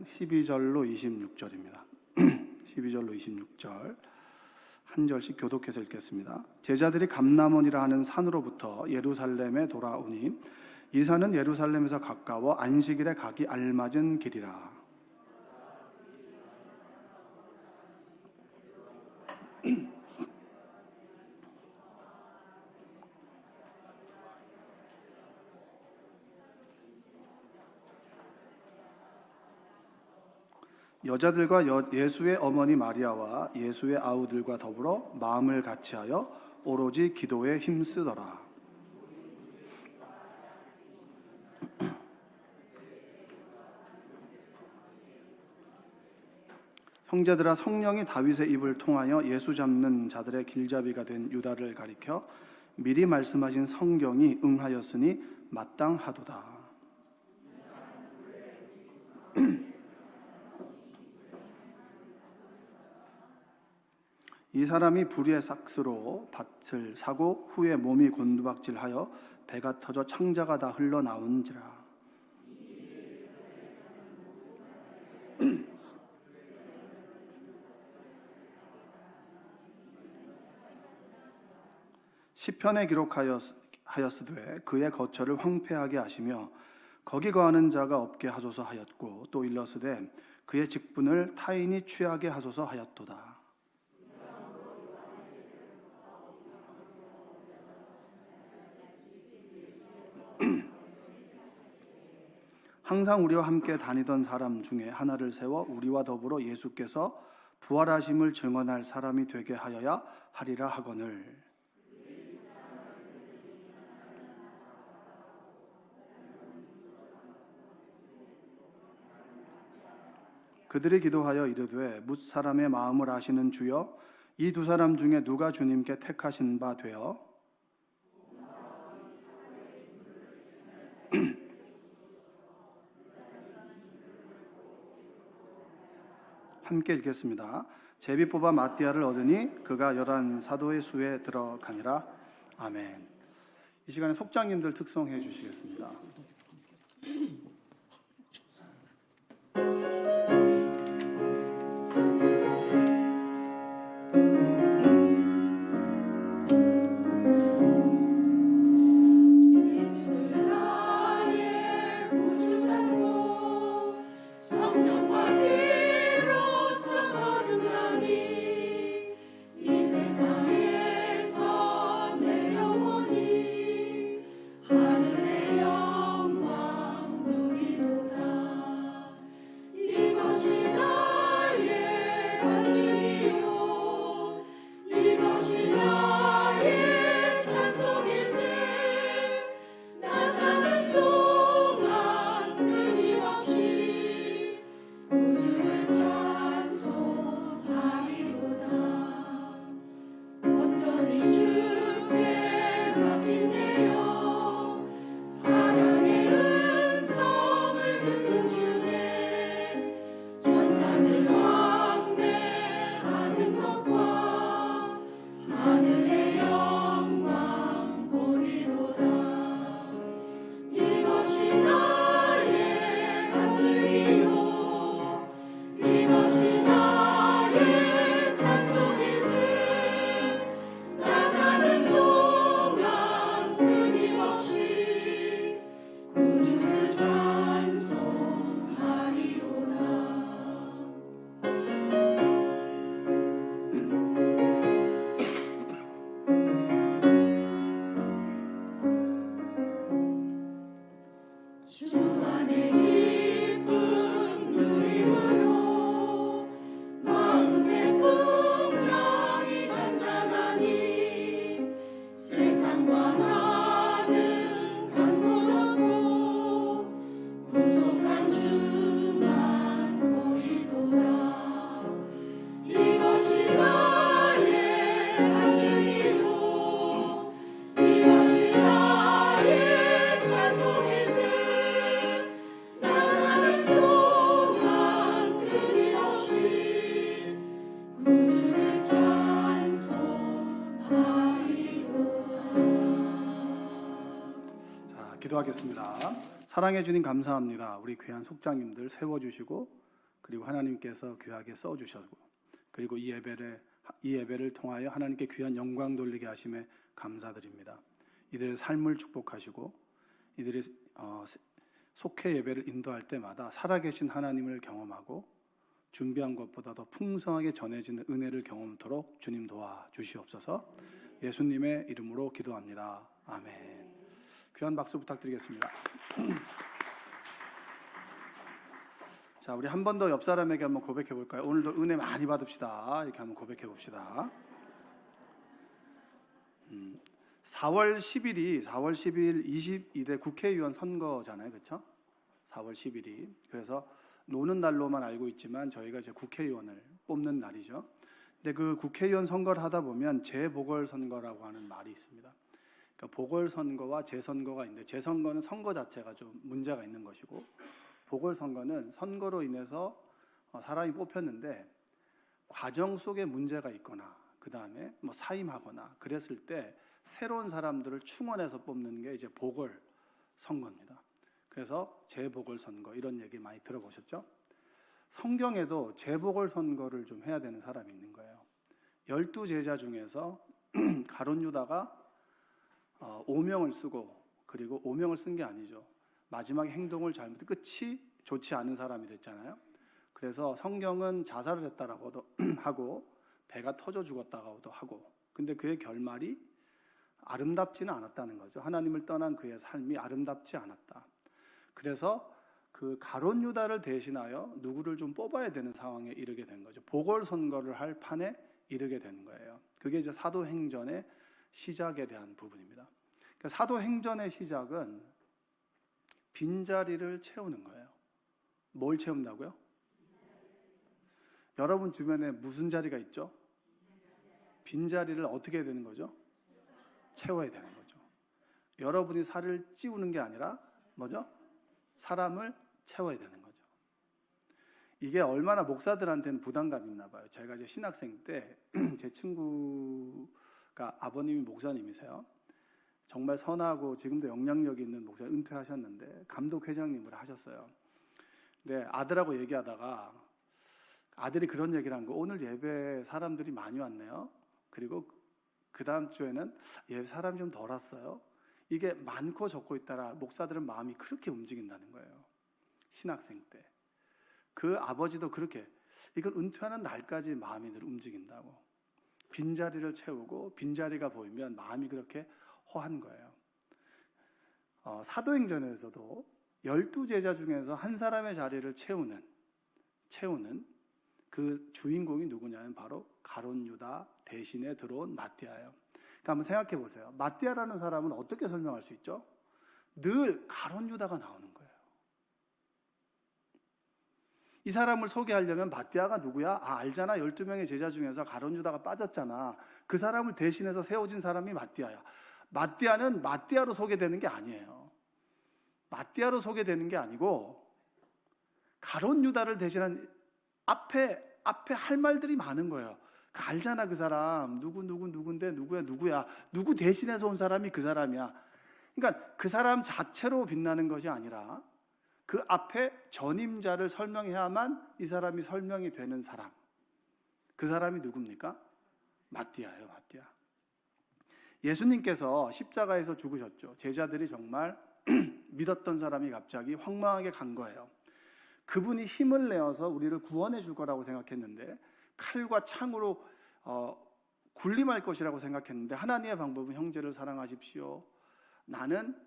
12절로 26절입니다. 12절로 26절 한 절씩 교독해서 읽겠습니다. 제자들이 감람원이라 하는 산으로부터 예루살렘에 돌아오니 이 산은 예루살렘에서 가까워 안식일에 가기 알맞은 길이라. 여자들과 예수의 어머니 마리아와 예수의 아우들과 더불어 마음을 같이하여 오로지 기도에 힘쓰더라. 형제들아, 성령이 다윗의 입을 통하여 예수 잡는 자들의 길잡이가 된 유다를 가리켜 미리 말씀하신 성경이 응하였으니 마땅하도다. 이 사람이 불의의 삭스로 밭을 사고 후에 몸이 곤두박질하여 배가 터져 창자가 다 흘러나온지라. 시편에 기록하였으되 그의 거처를 황폐하게 하시며 거기 거하는 자가 없게 하소서 하였고 또 일렀으되 그의 직분을 타인이 취하게 하소서 하였도다. 항상 우리와 함께 다니던 사람 중에 하나를 세워 우리와 더불어 예수께서 부활하심을 증언할 사람이 되게 하여야 하리라 하거늘. 그들이 기도하여 이르되 뭇 사람의 마음을 아시는 주여, 이 두 사람 중에 누가 주님께 택하신 바 되어 함께 읽겠습니다. 제비 뽑아 마띠아를 얻으니 그가 11 사도의 수에 들어가니라. 아멘. 이 시간에 속장님들 특송해 주시겠습니다. 기도하겠습니다. 사랑해 주님 감사합니다. 우리 귀한 속장님들 세워주시고 그리고 하나님께서 귀하게 써주셨고, 그리고 이 예배를 통하여 하나님께 귀한 영광 돌리게 하심에 감사드립니다. 이들의 삶을 축복하시고 이들이 속회 예배를 인도할 때마다 살아계신 하나님을 경험하고 준비한 것보다 더 풍성하게 전해지는 은혜를 경험토록 주님 도와주시옵소서. 예수님의 이름으로 기도합니다. 아멘. 귀한 박수 부탁드리겠습니다. 자, 우리 한 번 더 옆 사람에게 한번 고백해 볼까요? 오늘도 은혜 많이 받읍시다. 이렇게 한번 고백해 봅시다. 4월 10일 22대 국회의원 선거잖아요. 그렇죠? 4월 10일이. 그래서 노는 날로만 알고 있지만 저희가 이제 국회의원을 뽑는 날이죠. 근데 그 국회의원 선거를 하다 보면 재보궐선거라고 하는 말이 있습니다. 그러니까 보궐선거와 재선거가 있는데, 재선거는 선거 자체가 좀 문제가 있는 것이고, 보궐선거는 선거로 인해서 사람이 뽑혔는데 과정 속에 문제가 있거나 그 다음에 사임하거나 그랬을 때 새로운 사람들을 충원해서 뽑는 게 이제 보궐선거입니다. 그래서 재보궐선거 이런 얘기 많이 들어보셨죠? 성경에도 재보궐선거를 좀 해야 되는 사람이 있는 거예요. 12제자 중에서 가룟 유다가 오명을 쓰고, 그리고 오명을 쓴 게 아니죠. 마지막에 행동을 잘못해 끝이 좋지 않은 사람이 됐잖아요. 그래서 성경은 자살을 했다라고도 하고 배가 터져 죽었다고도 하고, 근데 그의 결말이 아름답지는 않았다는 거죠. 하나님을 떠난 그의 삶이 아름답지 않았다. 그래서 그 가룟 유다를 대신하여 누구를 좀 뽑아야 되는 상황에 이르게 된 거죠. 보궐선거를 할 판에 이르게 된 거예요. 그게 이제 사도행전의 시작에 대한 부분입니다. 그러니까 사도행전의 시작은 빈자리를 채우는 거예요. 뭘 채운다고요? 여러분 주변에 무슨 자리가 있죠? 빈자리를 어떻게 해야 되는 거죠? 채워야 되는 거죠. 여러분이 살을 찌우는 게 아니라 뭐죠? 사람을 채워야 되는 거죠. 이게 얼마나 목사들한테는 부담감이 있나 봐요. 제가 이제 신학생 때 제 친구가 아버님이 목사님이세요. 정말 선하고 지금도 영향력 있는 목사, 은퇴하셨는데 감독회장님을 하셨어요. 근데 아들하고 얘기하다가 아들이 그런 얘기를 한 거, 오늘 예배 사람들이 많이 왔네요. 그리고 그 다음 주에는 예배 사람이 좀 덜 왔어요. 이게 많고 적고 있다라 목사들은 마음이 그렇게 움직인다는 거예요. 신학생 때. 그 아버지도 그렇게, 이건 은퇴하는 날까지 마음이 늘 움직인다고. 빈자리를 채우고 빈자리가 보이면 마음이 그렇게 허한 거예요. 사도행전에서도 12제자 중에서 한 사람의 자리를 채우는 그 주인공이 누구냐면 바로 가룟 유다 대신에 들어온 마띠아예요. 그러니까 한번 생각해 보세요. 마띠아라는 사람은 어떻게 설명할 수 있죠? 늘 가룟 유다가 나오는 거예요. 이 사람을 소개하려면 마띠아가 누구야? 알잖아. 12명의 제자 중에서 가룟 유다가 빠졌잖아. 그 사람을 대신해서 세워진 사람이 마띠아야. 마띠아는 마띠아로 소개되는 게 아니에요. 마띠아로 소개되는 게 아니고 가룟 유다를 대신한 앞에 할 말들이 많은 거예요. 알잖아, 그 사람. 누군데 누구야. 누구 대신해서 온 사람이 그 사람이야. 그러니까 그 사람 자체로 빛나는 것이 아니라 그 앞에 전임자를 설명해야만 이 사람이 설명이 되는 사람. 그 사람이 누굽니까? 마띠아예요, 마띠아. 예수님께서 십자가에서 죽으셨죠. 제자들이 정말 믿었던 사람이 갑자기 황망하게 간 거예요. 그분이 힘을 내어서 우리를 구원해 줄 거라고 생각했는데, 칼과 창으로 군림할 것이라고 생각했는데, 하나님의 방법은 형제를 사랑하십시오. 나는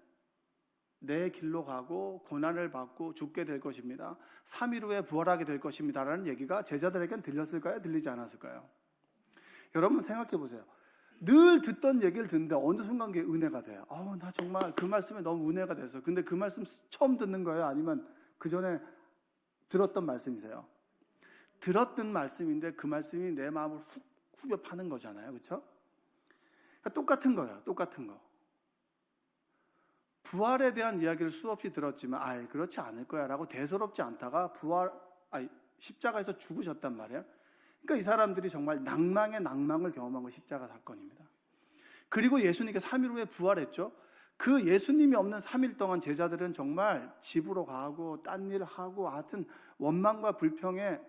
내 길로 가고 고난을 받고 죽게 될 것입니다. 3일 후에 부활하게 될 것입니다. 라는 얘기가 제자들에겐 들렸을까요? 들리지 않았을까요? 여러분 생각해 보세요. 늘 듣던 얘기를 듣는데 어느 순간 그게 은혜가 돼요. 나 정말 그 말씀에 너무 은혜가 돼서. 근데 그 말씀 처음 듣는 거예요? 아니면 그 전에 들었던 말씀이세요? 들었던 말씀인데 그 말씀이 내 마음을 후벼 파는 거잖아요. 그렇죠? 그러니까 똑같은 거예요. 똑같은 거. 부활에 대한 이야기를 수없이 들었지만 그렇지 않을 거야 라고 대수롭지 않다가 십자가에서 죽으셨단 말이에요. 그러니까 이 사람들이 정말 낭망의 낭망을 경험한 것이 십자가 사건입니다. 그리고 예수님께서 3일 후에 부활했죠. 그 예수님이 없는 3일 동안 제자들은 정말 집으로 가고 딴 일 하고 하여튼 원망과 불평에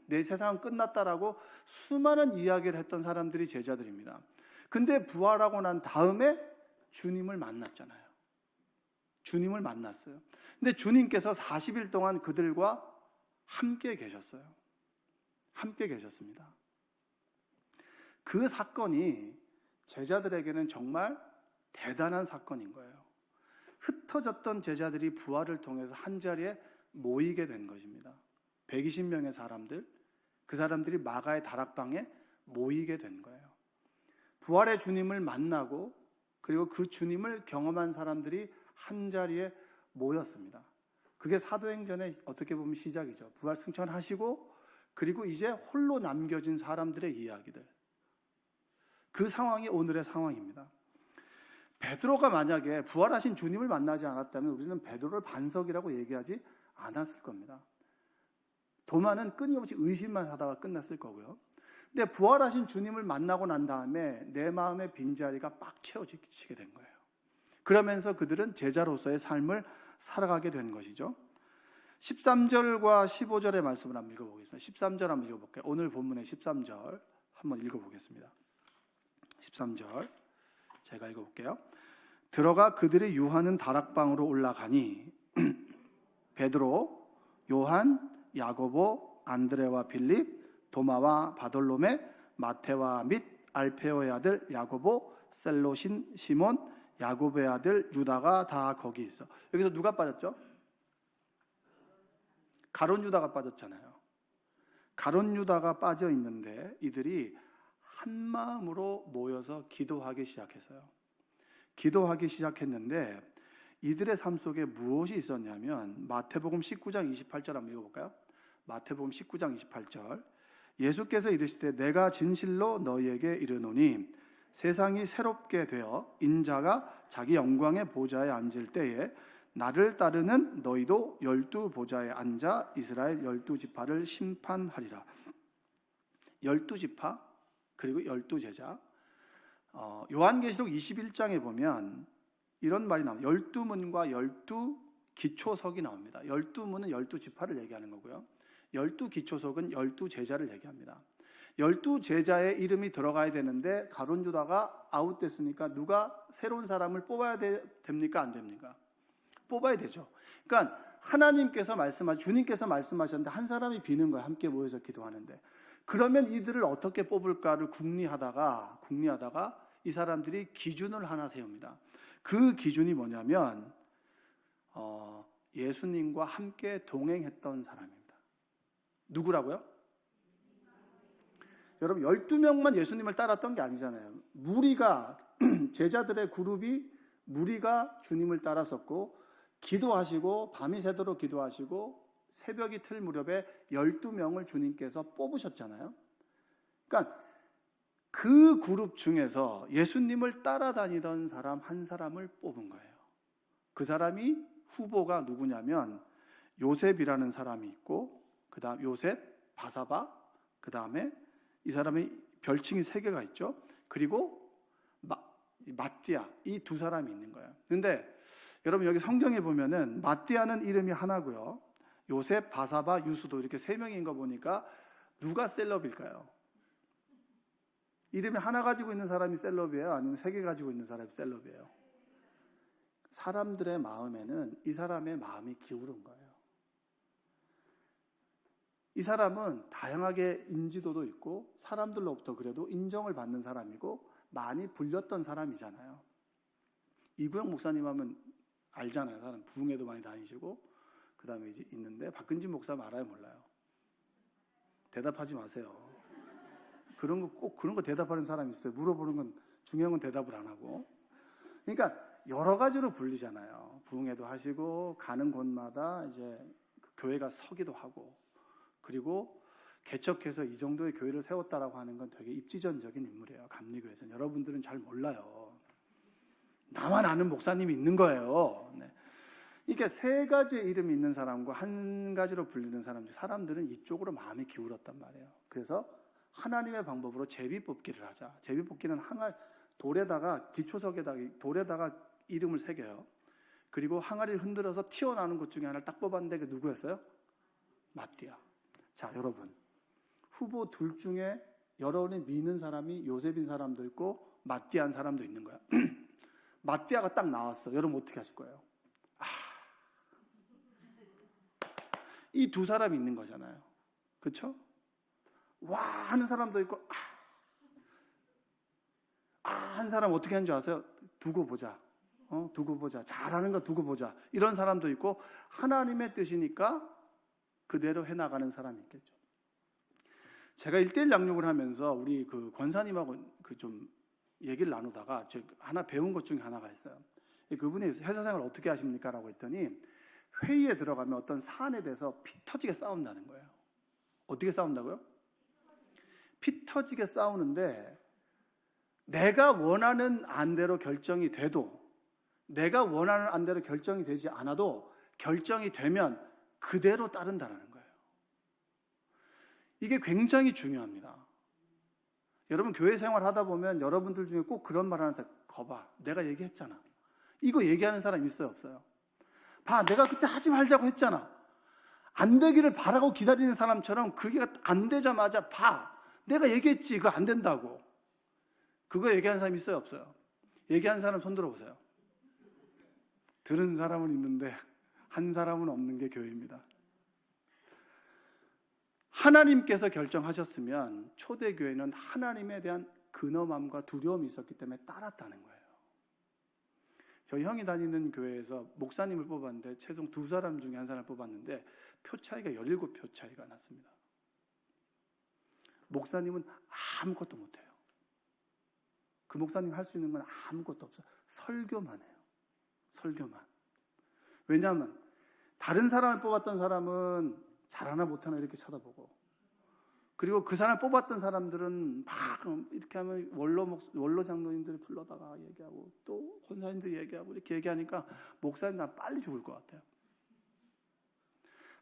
내 세상은 끝났다라고 수많은 이야기를 했던 사람들이 제자들입니다. 근데 부활하고 난 다음에 주님을 만났잖아요. 주님을 만났어요. 근데 주님께서 40일 동안 그들과 함께 계셨어요. 함께 계셨습니다. 그 사건이 제자들에게는 정말 대단한 사건인 거예요. 흩어졌던 제자들이 부활을 통해서 한자리에 모이게 된 것입니다. 120명의 사람들, 그 사람들이 마가의 다락방에 모이게 된 거예요. 부활의 주님을 만나고 그리고 그 주님을 경험한 사람들이 한자리에 모였습니다. 그게 사도행전의 어떻게 보면 시작이죠. 부활 승천하시고 그리고 이제 홀로 남겨진 사람들의 이야기들. 그 상황이 오늘의 상황입니다. 베드로가 만약에 부활하신 주님을 만나지 않았다면 우리는 베드로를 반석이라고 얘기하지 않았을 겁니다. 도마는 끊임없이 의심만 하다가 끝났을 거고요. 근데 부활하신 주님을 만나고 난 다음에 내 마음의 빈자리가 빡 채워지게 된 거예요. 그러면서 그들은 제자로서의 삶을 살아가게 된 것이죠. 13절과 15절의 말씀을 한번 읽어보겠습니다. 13절 한번 읽어볼게요. 오늘 본문의 13절 한번 읽어보겠습니다. 13절 제가 읽어볼게요. 들어가 그들이 유하는 다락방으로 올라가니 베드로, 요한, 야고보, 안드레와 빌립, 도마와 바돌로메, 마테와 및 알페오의 아들 야고보, 셀로신 시몬, 야고보의 아들 유다가 다 거기 있어. 여기서 누가 빠졌죠? 가룟 유다가 빠졌잖아요. 가룟 유다가 빠져 있는데 이들이 한 마음으로 모여서 기도하기 시작했어요. 기도하기 시작했는데 이들의 삶 속에 무엇이 있었냐면 마태복음 19장 28절 한번 읽어볼까요? 마태복음 19장 28절 예수께서 이르시되 내가 진실로 너희에게 이르노니 세상이 새롭게 되어 인자가 자기 영광의 보좌에 앉을 때에 나를 따르는 너희도 12보좌에 앉아 이스라엘 12지파를 심판하리라. 12지파 그리고 12제자. 요한계시록 21장에 보면 이런 말이 나옵니다. 12문과 12기초석이 나옵니다. 12문은 12지파를 얘기하는 거고요. 12기초석은 12제자를 얘기합니다. 12제자의 이름이 들어가야 되는데 가룟 유다가 아웃됐으니까 누가 새로운 사람을 뽑아야 됩니까? 안 됩니까? 뽑아야 되죠. 그러니까 하나님께서 주님께서 말씀하셨는데 한 사람이 비는 거예요. 함께 모여서 기도하는데. 그러면 이들을 어떻게 뽑을까를 궁리하다가 이 사람들이 기준을 하나 세웁니다. 그 기준이 뭐냐면 예수님과 함께 동행했던 사람입니다. 누구라고요? 여러분 12명만 예수님을 따랐던 게 아니잖아요. 무리가 제자들의 그룹이 무리가 주님을 따랐었고 기도하시고 밤이 새도록 기도하시고 새벽이 틀 무렵에 12명을 주님께서 뽑으셨잖아요. 그러니까 그 그룹 중에서 예수님을 따라다니던 사람 한 사람을 뽑은 거예요. 그 사람이 후보가 누구냐면 요셉이라는 사람이 있고 그 다음 요셉, 바사바, 그 다음에 이 사람의 별칭이 3개가 있죠. 그리고 마띠아, 이 2사람이 있는 거예요. 근데 여러분 여기 성경에 보면은 마띠아는 이름이 하나고요. 요셉, 바사바, 유수도 이렇게 3명인 거 보니까 누가 셀럽일까요? 이름이 하나 가지고 있는 사람이 셀럽이에요? 아니면 3개 가지고 있는 사람이 셀럽이에요? 사람들의 마음에는 이 사람의 마음이 기울은 거예요. 이 사람은 다양하게 인지도도 있고 사람들로부터 그래도 인정을 받는 사람이고 많이 불렸던 사람이잖아요. 이구영 목사님 하면 알잖아요. 사람 부흥회도 많이 다니시고 그 다음에 이제 있는데 박근진 목사님 알아요? 몰라요? 대답하지 마세요. 그런 거 대답하는 사람이 있어요. 물어보는 건 중요한 건 대답을 안 하고. 그러니까 여러 가지로 불리잖아요. 부흥회도 하시고 가는 곳마다 이제 교회가 서기도 하고 그리고 개척해서 이 정도의 교회를 세웠다라고 하는 건 되게 입지전적인 인물이에요. 감리교회에서는. 여러분들은 잘 몰라요. 나만 아는 목사님이 있는 거예요. 네. 이게 3가지의 이름이 있는 사람과 한 가지로 불리는 사람들은 이쪽으로 마음이 기울었단 말이에요. 그래서 하나님의 방법으로 제비뽑기를 하자. 제비뽑기는 돌에다가 기초석에다가 돌에다가 이름을 새겨요. 그리고 항아리를 흔들어서 튀어나오는 것 중에 하나를 딱 뽑았는데 그게 누구였어요? 마띠아. 자, 여러분. 후보 둘 중에 여러분이 믿는 사람이 요셉인 사람도 있고 마띠아인 사람도 있는 거야. 마띠아가 딱 나왔어. 여러분 어떻게 하실 거예요? 이 두 사람이 있는 거잖아요. 그렇죠? 와 하는 사람도 있고 한 사람 어떻게 하는 줄 아세요? 두고 보자. 두고 보자. 잘하는 거 두고 보자. 이런 사람도 있고 하나님의 뜻이니까 그대로 해나가는 사람이 있겠죠. 제가 1:1 양육을 하면서 우리 그 권사님하고 좀 얘기를 나누다가 제가 하나 배운 것 중에 하나가 있어요. 그분이 회사 생활 어떻게 하십니까? 라고 했더니 회의에 들어가면 어떤 사안에 대해서 피 터지게 싸운다는 거예요. 어떻게 싸운다고요? 피 터지게 싸우는데 내가 원하는 안대로 결정이 돼도 내가 원하는 안대로 결정이 되지 않아도 결정이 되면 그대로 따른다는 거예요. 이게 굉장히 중요합니다. 여러분 교회 생활 하다 보면 여러분들 중에 꼭 그런 말 하는 사람, 거봐 내가 얘기했잖아. 이거 얘기하는 사람 있어요 없어요? 봐 내가 그때 하지 말자고 했잖아. 안 되기를 바라고 기다리는 사람처럼 그게 안 되자마자 봐 내가 얘기했지 그거 안 된다고. 그거 얘기하는 사람 있어요 없어요? 얘기하는 사람 손 들어보세요. 들은 사람은 있는데 한 사람은 없는 게 교회입니다. 하나님께서 결정하셨으면 초대교회는 하나님에 대한 근엄함과 두려움이 있었기 때문에 따랐다는 거예요. 저희 형이 다니는 교회에서 목사님을 뽑았는데 최종 2사람 중에 1사람을 뽑았는데 표 차이가 17표 차이가 났습니다. 목사님은 아무것도 못해요. 그 목사님 할 수 있는 건 아무것도 없어요. 설교만 해요. 설교만. 왜냐하면 다른 사람을 뽑았던 사람은 잘하나 못하나 이렇게 쳐다보고 그리고 그 사람 뽑았던 사람들은 막 이렇게 하면 원로 장로님들이 불러다가 얘기하고 또 권사님들이 얘기하고 이렇게 얘기하니까 목사님 나 빨리 죽을 것 같아요.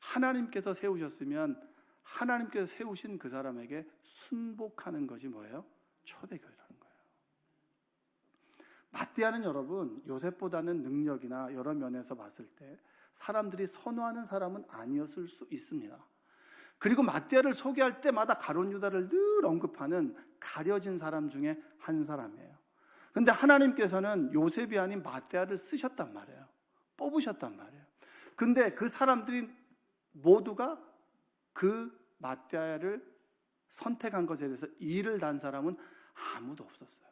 하나님께서 세우셨으면 하나님께서 세우신 그 사람에게 순복하는 것이 뭐예요? 초대교회라는 거예요. 마띠아는 여러분 요셉보다는 능력이나 여러 면에서 봤을 때 사람들이 선호하는 사람은 아니었을 수 있습니다. 그리고 마띠아를 소개할 때마다 가룟 유다를 늘 언급하는 가려진 사람 중에 한 사람이에요. 그런데 하나님께서는 요셉이 아닌 마띠아를 쓰셨단 말이에요. 뽑으셨단 말이에요. 근데 그 사람들이 모두가 그 마띠아를 선택한 것에 대해서 이를 단 사람은 아무도 없었어요.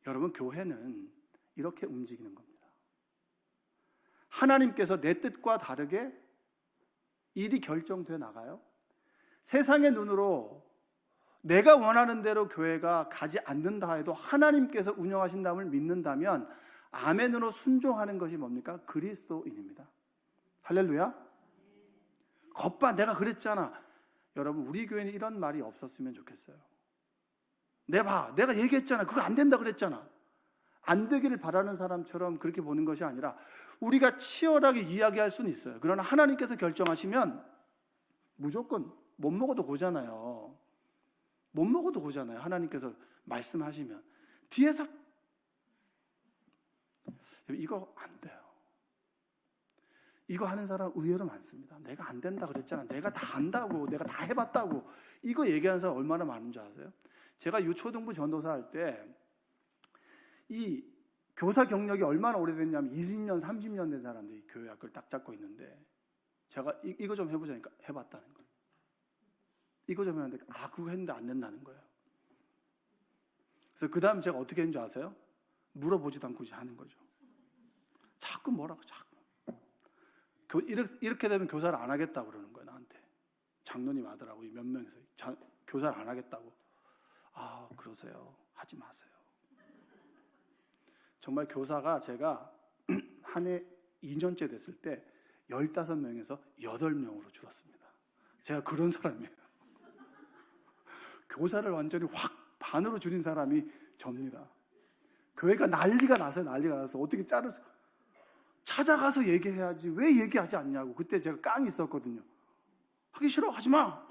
여러분 교회는 이렇게 움직이는 겁니다. 하나님께서 내 뜻과 다르게 일이 결정돼 나가요. 세상의 눈으로 내가 원하는 대로 교회가 가지 않는다 해도 하나님께서 운영하신다음을 믿는다면 아멘으로 순종하는 것이 뭡니까? 그리스도인입니다. 할렐루야. 겉봐 내가 그랬잖아. 여러분 우리 교회는 이런 말이 없었으면 좋겠어요. 내가 얘기했잖아. 그거 안 된다 그랬잖아. 안 되기를 바라는 사람처럼 그렇게 보는 것이 아니라 우리가 치열하게 이야기할 수는 있어요. 그러나 하나님께서 결정하시면 무조건 못 먹어도 고잖아요. 못 먹어도 고잖아요. 하나님께서 말씀하시면 뒤에서 이거 안 돼요. 이거 하는 사람 의외로 많습니다. 내가 안 된다 그랬잖아. 내가 다 안다고. 내가 다 해봤다고. 이거 얘기하는 사람 얼마나 많은 줄 아세요? 제가 유초등부 전도사 할 때 이 교사 경력이 얼마나 오래됐냐면 20년, 30년 된 사람들이 교회 학교를 딱 잡고 있는데 제가 이거 좀 해보자니까 해봤다는 거예요. 이거 좀 했는데 그거 했는데 안 된다는 거예요. 그래서 그 다음 제가 어떻게 했는지 아세요? 물어보지도 않고 이제 하는 거죠. 자꾸 뭐라고 자꾸. 이렇게 되면 교사를 안 하겠다고 그러는 거예요. 나한테. 장로님 아들하고 몇 명이서 교사를 안 하겠다고. 그러세요. 하지 마세요. 정말 교사가 제가 한 해 2년째 됐을 때 15명에서 8명으로 줄었습니다. 제가 그런 사람이에요. 교사를 완전히 확 반으로 줄인 사람이 접니다. 교회가 난리가 나서 어떻게 자르서 찾아가서 얘기해야지 왜 얘기하지 않냐고. 그때 제가 깡이 있었거든요. 하기 싫어 하지 마.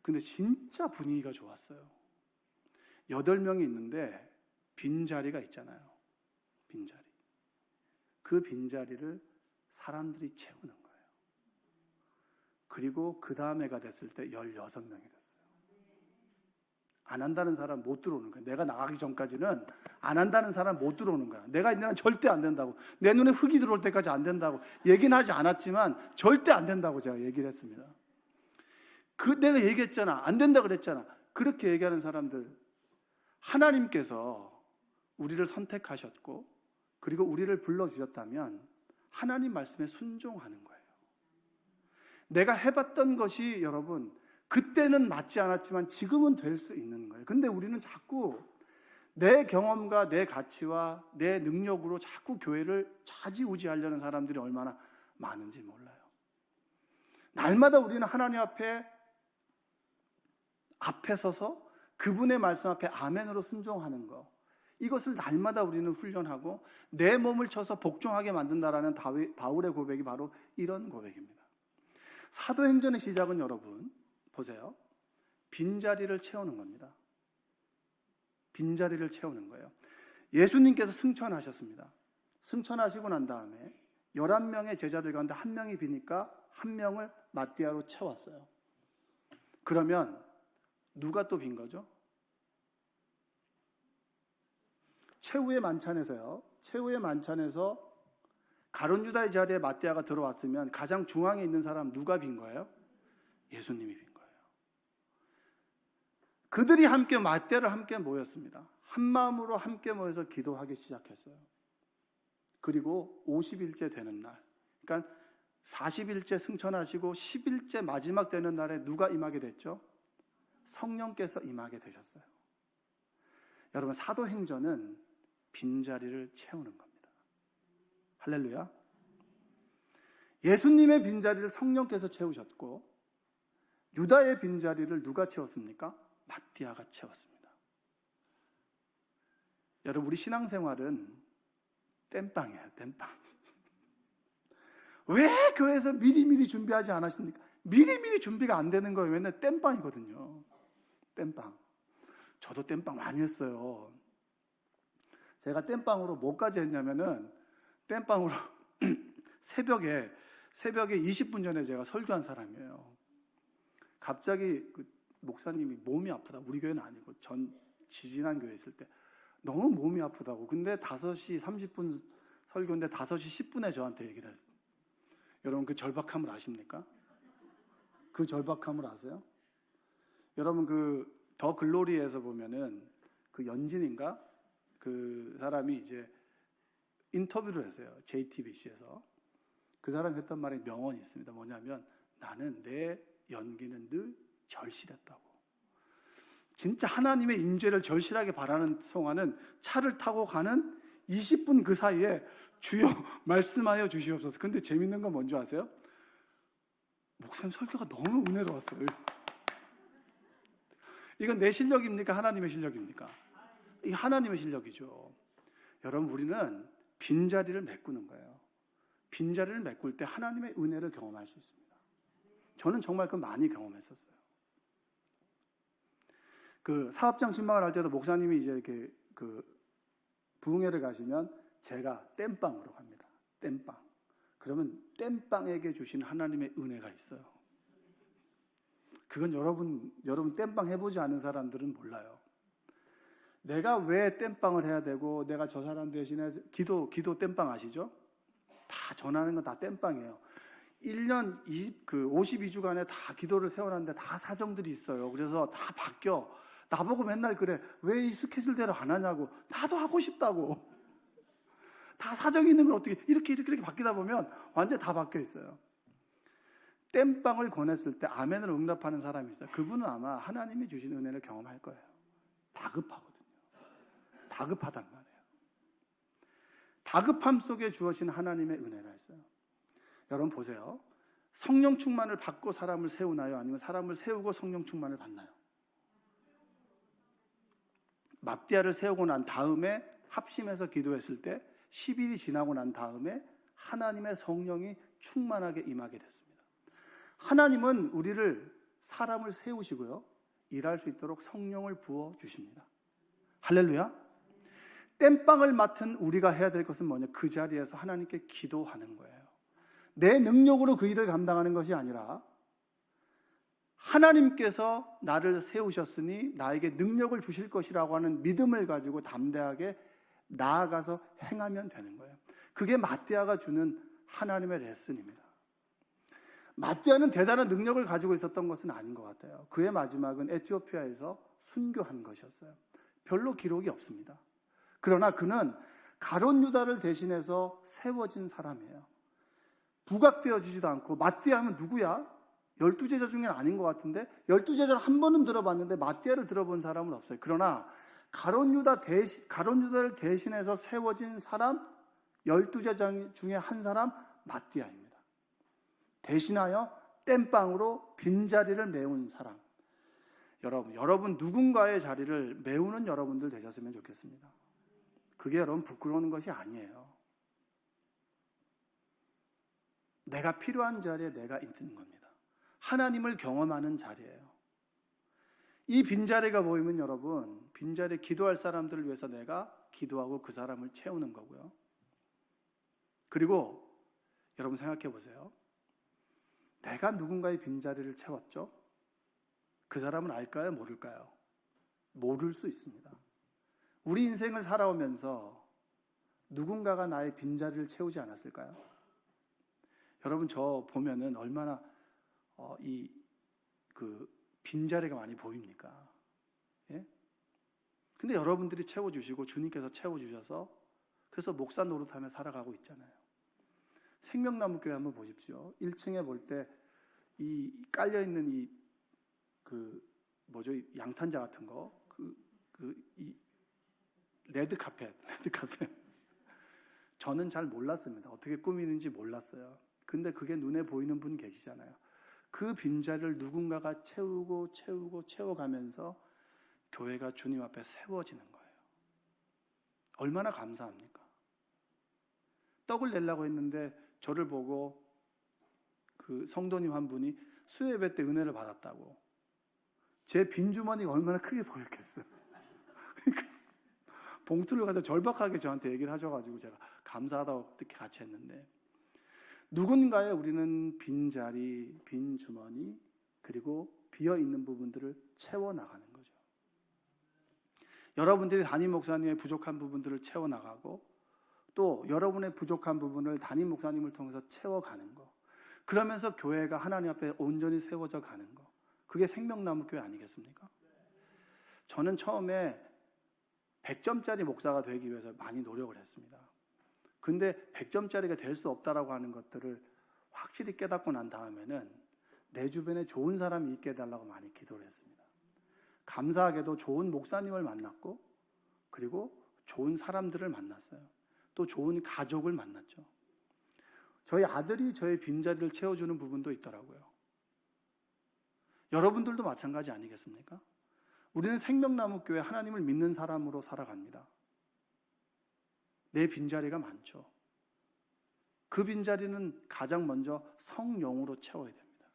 근데 진짜 분위기가 좋았어요. 8명이 있는데 빈자리가 있잖아요. 빈자리. 그 빈자리를 사람들이 채우는 거예요. 그리고 그 다음 해가 됐을 때 16명이 됐어요. 안 한다는 사람 못 들어오는 거예요. 내가 나가기 전까지는 안 한다는 사람 못 들어오는 거야. 내가 있는 한 절대 안 된다고. 내 눈에 흙이 들어올 때까지 안 된다고 얘기는 하지 않았지만 절대 안 된다고 제가 얘기를 했습니다. 내가 얘기했잖아. 안 된다 그랬잖아. 그렇게 얘기하는 사람들, 하나님께서 우리를 선택하셨고 그리고 우리를 불러주셨다면 하나님 말씀에 순종하는 거예요. 내가 해봤던 것이 여러분 그때는 맞지 않았지만 지금은 될 수 있는 거예요. 근데 우리는 자꾸 내 경험과 내 가치와 내 능력으로 자꾸 교회를 좌지우지하려는 사람들이 얼마나 많은지 몰라요. 날마다 우리는 하나님 앞에 서서 그분의 말씀 앞에 아멘으로 순종하는 거, 이것을 날마다 우리는 훈련하고 내 몸을 쳐서 복종하게 만든다라는 바울의 고백이 바로 이런 고백입니다. 사도행전의 시작은 여러분 보세요. 빈자리를 채우는 겁니다. 빈자리를 채우는 거예요. 예수님께서 승천하셨습니다. 승천하시고 난 다음에 11명의 제자들 가운데 한 명이 비니까 한 명을 마띠아로 채웠어요. 그러면 누가 또 빈 거죠? 최후의 만찬에서요. 최후의 만찬에서 가룟 유다의 자리에 마띠아가 들어왔으면 가장 중앙에 있는 사람 누가 빈 거예요? 예수님이 빈 거예요. 그들이 함께 마띠아를 함께 모였습니다. 한 마음으로 함께 모여서 기도하기 시작했어요. 그리고 50일째 되는 날, 그러니까 40일째 승천하시고 10일째 마지막 되는 날에 누가 임하게 됐죠? 성령께서 임하게 되셨어요. 여러분, 사도행전은 빈자리를 채우는 겁니다. 할렐루야. 예수님의 빈자리를 성령께서 채우셨고 유다의 빈자리를 누가 채웠습니까? 마띠아가 채웠습니다. 여러분, 우리 신앙생활은 땜빵이에요. 땜빵. 왜 교회에서 미리미리 준비하지 않으십니까? 미리미리 준비가 안 되는 거예요. 왜냐면 땜빵이거든요. 땜빵. 저도 땜빵 많이 했어요. 제가 땜빵으로 뭐까지 했냐면은 땜빵으로 새벽에 20분 전에 제가 설교한 사람이에요. 갑자기 그 목사님이 몸이 아프다. 우리 교회는 아니고 전 지진한 교회 있을 때 너무 몸이 아프다고. 근데 5시 30분 설교인데 5시 10분에 저한테 얘기를 했어요. 여러분, 그 절박함을 아십니까? 그 절박함을 아세요? 여러분, 그 더 글로리에서 보면은 그 연진인가? 그 사람이 이제 인터뷰를 했어요. JTBC에서. 그 사람이 했던 말에 명언이 있습니다. 뭐냐면 나는 내 연기는 늘 절실했다고. 진짜 하나님의 임재를 절실하게 바라는 성화는 차를 타고 가는 20분 그 사이에 주여 말씀하여 주시옵소서. 근데 재밌는 건 뭔지 아세요? 목사님 설교가 너무 은혜로웠어요. 이건 내 실력입니까? 하나님의 실력입니까? 이게 하나님의 실력이죠. 여러분, 우리는 빈자리를 메꾸는 거예요. 빈자리를 메꿀 때 하나님의 은혜를 경험할 수 있습니다. 저는 정말 그 많이 경험했었어요. 그 사업장 신방을 할 때도 목사님이 이제 이렇게 그 부흥회를 가시면 제가 땜빵으로 갑니다. 땜빵. 그러면 땜빵에게 주신 하나님의 은혜가 있어요. 그건 여러분 땜빵 해보지 않은 사람들은 몰라요. 내가 왜 땜빵을 해야 되고 내가 저 사람 대신에 기도 땜빵 아시죠? 다 전하는 건 다 땜빵이에요. 1년 52주간에 다 기도를 세워놨는데 다 사정들이 있어요. 그래서 다 바뀌어. 나보고 맨날 그래. 왜 이 스케줄대로 안 하냐고. 나도 하고 싶다고. 다 사정이 있는 걸 어떻게 이렇게 바뀌다 보면 완전히 다 바뀌어 있어요. 땜빵을 권했을 때 아멘을 응답하는 사람이 있어요. 그분은 아마 하나님이 주신 은혜를 경험할 거예요. 다급하거든요. 다급하단 말이에요. 다급함 속에 주어진 하나님의 은혜가 있어요. 여러분 보세요. 성령 충만을 받고 사람을 세우나요? 아니면 사람을 세우고 성령 충만을 받나요? 마띠아를 세우고 난 다음에 합심해서 기도했을 때 10일이 지나고 난 다음에 하나님의 성령이 충만하게 임하게 됐습니다. 하나님은 우리를 사람을 세우시고요. 일할 수 있도록 성령을 부어주십니다. 할렐루야. 땜빵을 맡은 우리가 해야 될 것은 뭐냐? 그 자리에서 하나님께 기도하는 거예요. 내 능력으로 그 일을 감당하는 것이 아니라 하나님께서 나를 세우셨으니 나에게 능력을 주실 것이라고 하는 믿음을 가지고 담대하게 나아가서 행하면 되는 거예요. 그게 마띠아가 주는 하나님의 레슨입니다. 마띠아는 대단한 능력을 가지고 있었던 것은 아닌 것 같아요. 그의 마지막은 에티오피아에서 순교한 것이었어요. 별로 기록이 없습니다. 그러나 그는 가룟 유다를 대신해서 세워진 사람이에요. 부각되어지지도 않고, 마띠아 하면 누구야? 12제자 중에는 아닌 것 같은데, 12제자를 한 번은 들어봤는데 마띠아를 들어본 사람은 없어요. 그러나 가룟 유다를 대신해서 세워진 사람, 12제자 중에 한 사람, 마띠아입니다. 대신하여 땜빵으로 빈자리를 메운 사람. 여러분 누군가의 자리를 메우는 여러분들 되셨으면 좋겠습니다. 그게 여러분 부끄러운 것이 아니에요. 내가 필요한 자리에 내가 있는 겁니다. 하나님을 경험하는 자리예요. 이 빈자리가 보이면 여러분, 빈자리에 기도할 사람들을 위해서 내가 기도하고 그 사람을 채우는 거고요. 그리고 여러분 생각해 보세요. 내가 누군가의 빈자리를 채웠죠? 그 사람은 알까요? 모를까요? 모를 수 있습니다. 우리 인생을 살아오면서 누군가가 나의 빈자리를 채우지 않았을까요? 여러분 저 보면은 얼마나 빈자리가 많이 보입니까? 예? 근데 여러분들이 채워주시고 주님께서 채워주셔서 그래서 목사 노릇하며 살아가고 있잖아요. 생명나무 교회 한번 보십시오. 1층에 볼 때 이 깔려있는 양탄자 같은 거, 이 레드 카펫. 저는 잘 몰랐습니다. 어떻게 꾸미는지 몰랐어요. 근데 그게 눈에 보이는 분 계시잖아요. 그 빈자리를 누군가가 채워가면서 교회가 주님 앞에 세워지는 거예요. 얼마나 감사합니까? 떡을 내려고 했는데 저를 보고 그 성도님 한 분이 수요예배 때 은혜를 받았다고. 제 빈주머니가 얼마나 크게 보였겠어요. 그러니까 봉투를 가서 절박하게 저한테 얘기를 하셔가지고 제가 감사하다고 이렇게 같이 했는데, 누군가의 우리는 빈자리, 빈주머니, 그리고 비어있는 부분들을 채워나가는 거죠. 여러분들이 담임 목사님의 부족한 부분들을 채워나가고, 또 여러분의 부족한 부분을 담임 목사님을 통해서 채워가는 거, 그러면서 교회가 하나님 앞에 온전히 세워져 가는 거, 그게 생명나무 교회 아니겠습니까? 저는 처음에 100점짜리 목사가 되기 위해서 많이 노력을 했습니다. 근데 100점짜리가 될 수 없다라고 하는 것들을 확실히 깨닫고 난 다음에는 내 주변에 좋은 사람이 있게 해달라고 많이 기도를 했습니다. 감사하게도 좋은 목사님을 만났고, 그리고 좋은 사람들을 만났어요. 또 좋은 가족을 만났죠. 저희 아들이 저의 빈자리를 채워주는 부분도 있더라고요. 여러분들도 마찬가지 아니겠습니까? 우리는 생명나무 교회 하나님을 믿는 사람으로 살아갑니다. 내 빈자리가 많죠. 그 빈자리는 가장 먼저 성령으로 채워야 됩니다.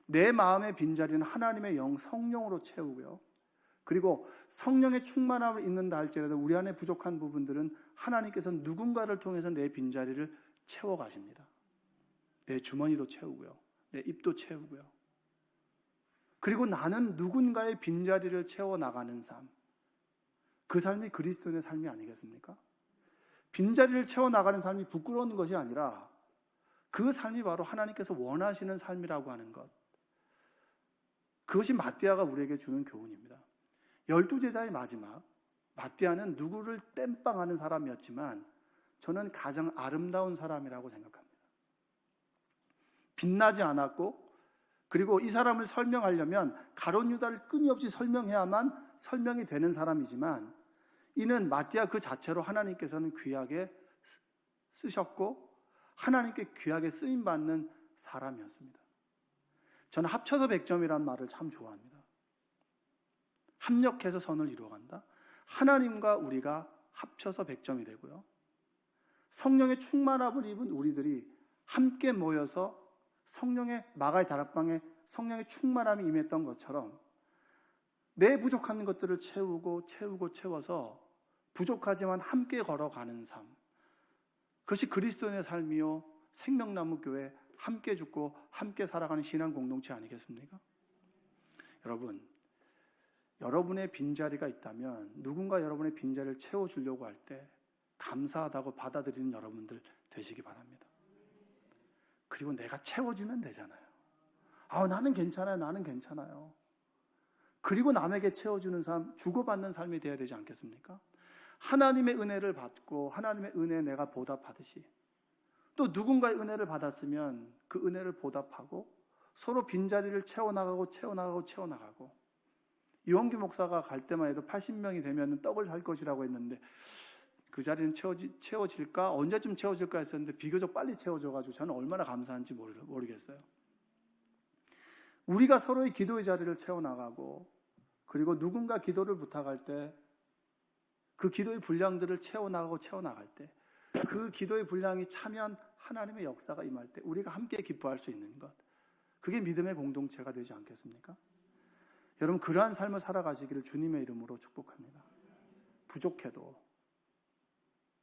내 마음의 빈자리는 하나님의 영, 성령으로 채우고요. 그리고 성령의 충만함을 입는다 할지라도 우리 안에 부족한 부분들은 하나님께서 누군가를 통해서 내 빈자리를 채워가십니다. 내 주머니도 채우고요. 내 입도 채우고요. 그리고 나는 누군가의 빈자리를 채워나가는 삶, 그 삶이 그리스도인의 삶이 아니겠습니까? 빈자리를 채워나가는 삶이 부끄러운 것이 아니라 그 삶이 바로 하나님께서 원하시는 삶이라고 하는 것, 그것이 마띠아가 우리에게 주는 교훈입니다. 12제자의 마지막, 마띠아는 누구를 땜빵하는 사람이었지만 저는 가장 아름다운 사람이라고 생각합니다. 빛나지 않았고, 그리고 이 사람을 설명하려면 가룟 유다를 끊임없이 설명해야만 설명이 되는 사람이지만, 이는 마띠아 그 자체로 하나님께서는 귀하게 쓰셨고 하나님께 귀하게 쓰임받는 사람이었습니다. 저는 합쳐서 100점이라는 말을 참 좋아합니다. 합력해서 선을 이루어간다. 하나님과 우리가 합쳐서 100점이 되고요. 성령의 충만함을 입은 우리들이 함께 모여서 성령의 마가의 다락방에 성령의 충만함이 임했던 것처럼 내 부족한 것들을 채워서 부족하지만 함께 걸어가는 삶, 그것이 그리스도인의 삶이요 생명나무 교회 함께 죽고 함께 살아가는 신앙 공동체 아니겠습니까? 여러분, 여러분의 빈자리가 있다면 누군가 여러분의 빈자리를 채워주려고 할 때 감사하다고 받아들이는 여러분들 되시기 바랍니다. 그리고 내가 채워주면 되잖아요. 나는 괜찮아요. 나는 괜찮아요. 그리고 남에게 채워주는 삶, 주고받는 삶이 되어야 되지 않겠습니까? 하나님의 은혜를 받고 하나님의 은혜에 내가 보답하듯이 또 누군가의 은혜를 받았으면 그 은혜를 보답하고 서로 빈자리를 채워나가고 이원규 목사가 갈 때만 해도 80명이 되면 떡을 살 것이라고 했는데 그 자리는 채워질까? 언제쯤 채워질까 했었는데 비교적 빨리 채워져가지고 저는 얼마나 감사한지 모르겠어요. 우리가 서로의 기도의 자리를 채워나가고 그리고 누군가 기도를 부탁할 때 그 기도의 분량들을 채워나갈 때 그 기도의 분량이 차면 하나님의 역사가 임할 때 우리가 함께 기뻐할 수 있는 것, 그게 믿음의 공동체가 되지 않겠습니까? 여러분, 그러한 삶을 살아가시기를 주님의 이름으로 축복합니다. 부족해도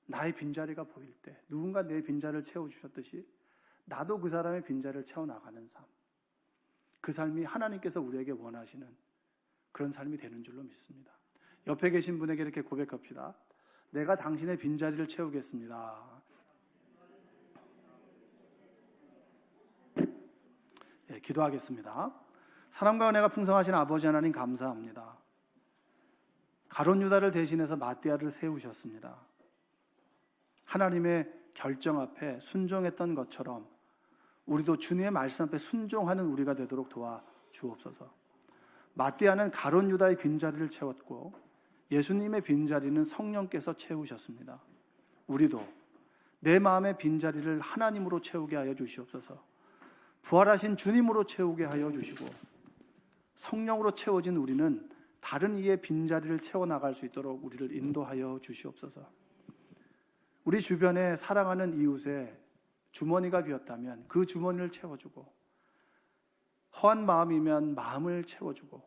나의 빈자리가 보일 때 누군가 내 빈자리를 채워주셨듯이 나도 그 사람의 빈자리를 채워나가는 삶, 그 삶이 하나님께서 우리에게 원하시는 그런 삶이 되는 줄로 믿습니다. 옆에 계신 분에게 이렇게 고백합시다. 내가 당신의 빈자리를 채우겠습니다. 예, 기도하겠습니다. 사랑과 은혜가 풍성하신 아버지 하나님 감사합니다. 가룟 유다를 대신해서 마띠아를 세우셨습니다. 하나님의 결정 앞에 순종했던 것처럼 우리도 주님의 말씀 앞에 순종하는 우리가 되도록 도와 주옵소서. 마띠아는 가룟 유다의 빈자리를 채웠고 예수님의 빈자리는 성령께서 채우셨습니다. 우리도 내 마음의 빈자리를 하나님으로 채우게 하여 주시옵소서. 부활하신 주님으로 채우게 하여 주시고 성령으로 채워진 우리는 다른 이의 빈자리를 채워나갈 수 있도록 우리를 인도하여 주시옵소서. 우리 주변에 사랑하는 이웃의 주머니가 비었다면 그 주머니를 채워주고, 허한 마음이면 마음을 채워주고,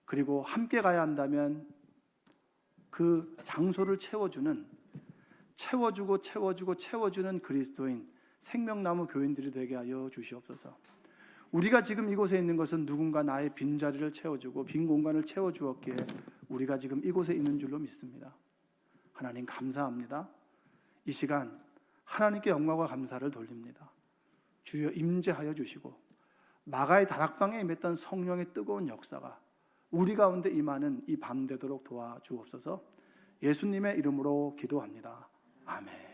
그리고 함께 가야 한다면 그 장소를 채워주는, 채워주는 그리스도인 생명나무 교인들이 되게 하여 주시옵소서. 우리가 지금 이곳에 있는 것은 누군가 나의 빈자리를 채워주고 빈 공간을 채워주었기에 우리가 지금 이곳에 있는 줄로 믿습니다. 하나님 감사합니다. 이 시간 하나님께 영광과 감사를 돌립니다. 주여 임재하여 주시고 마가의 다락방에 임했던 성령의 뜨거운 역사가 우리 가운데 임하는 이 밤 되도록 도와주옵소서. 예수님의 이름으로 기도합니다. 아멘.